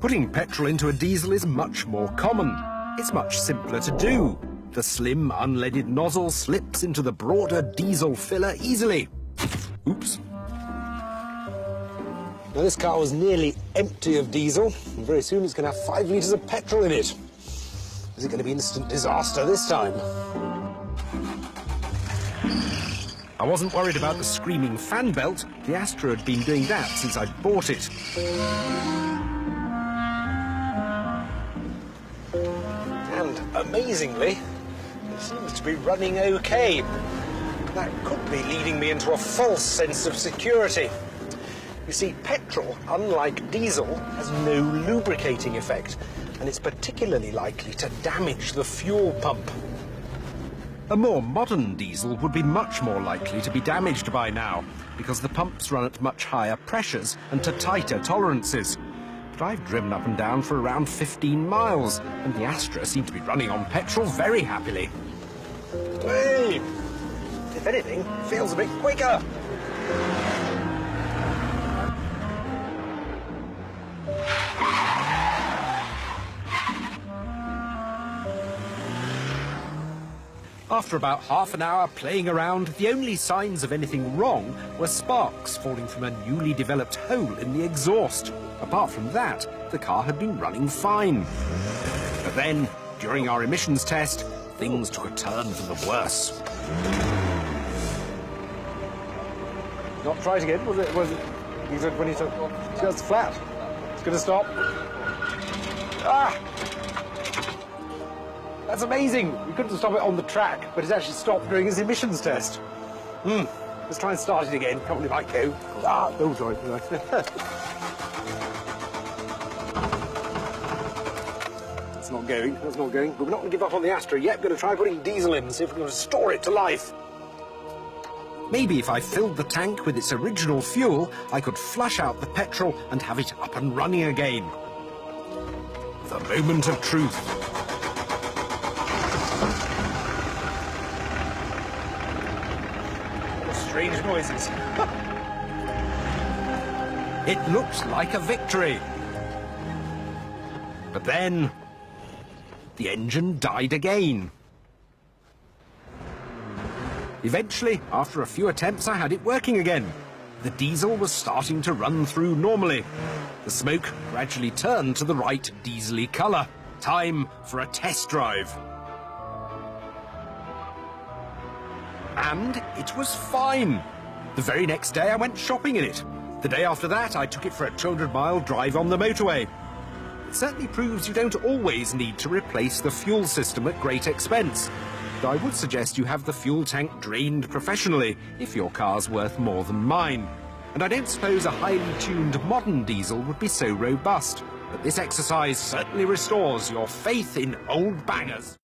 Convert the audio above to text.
Putting petrol into a diesel is much more common. It's much simpler to do. The slim, unleaded nozzle slips into the broader diesel filler easily. Oops. Now, this car was nearly empty of diesel, and very soon it's going to have 5 litres of petrol in it. Is it going to be instant disaster this time? I wasn't worried about the screaming fan belt. The Astra had been doing that since I'd bought it. And amazingly, it seems to be running okay. That could be leading me into a false sense of security. You see, petrol, unlike diesel, has no lubricating effect, and it's particularly likely to damage the fuel pump. A more modern diesel would be much more likely to be damaged by now, because the pumps run at much higher pressures and to tighter tolerances. But I've driven up and down for around 15 miles, and the Astra seemed to be running on petrol very happily. Hey! If anything, it feels a bit quicker. After about half an hour playing around, the only signs of anything wrong were sparks falling from a newly developed hole in the exhaust. Apart from that, the car had been running fine. But then, during our emissions test, things took a turn for the worse. Not try it again, was it? You said when you said, it's flat. It's going to stop. Ah! That's amazing! We couldn't stop it on the track, but it actually stopped during its emissions test. Let's try and start it again. Come on, it might go. Ah, oh, sorry. That's not going. That's not going. But we're not going to give up on the Astra yet. We're going to try putting diesel in and see if we can restore it to life. Maybe if I filled the tank with its original fuel, I could flush out the petrol and have it up and running again. The moment of truth. Strange noises. It looked like a victory. But then, the engine died again. Eventually, after a few attempts, I had it working again. The diesel was starting to run through normally. The smoke gradually turned to the right diesel-y colour. Time for a test drive. And it was fine. The very next day I went shopping in it. The day after that I took it for a 200-mile drive on the motorway. It certainly proves you don't always need to replace the fuel system at great expense. Though I would suggest you have the fuel tank drained professionally if your car's worth more than mine. And I don't suppose a highly tuned modern diesel would be so robust. But this exercise certainly restores your faith in old bangers.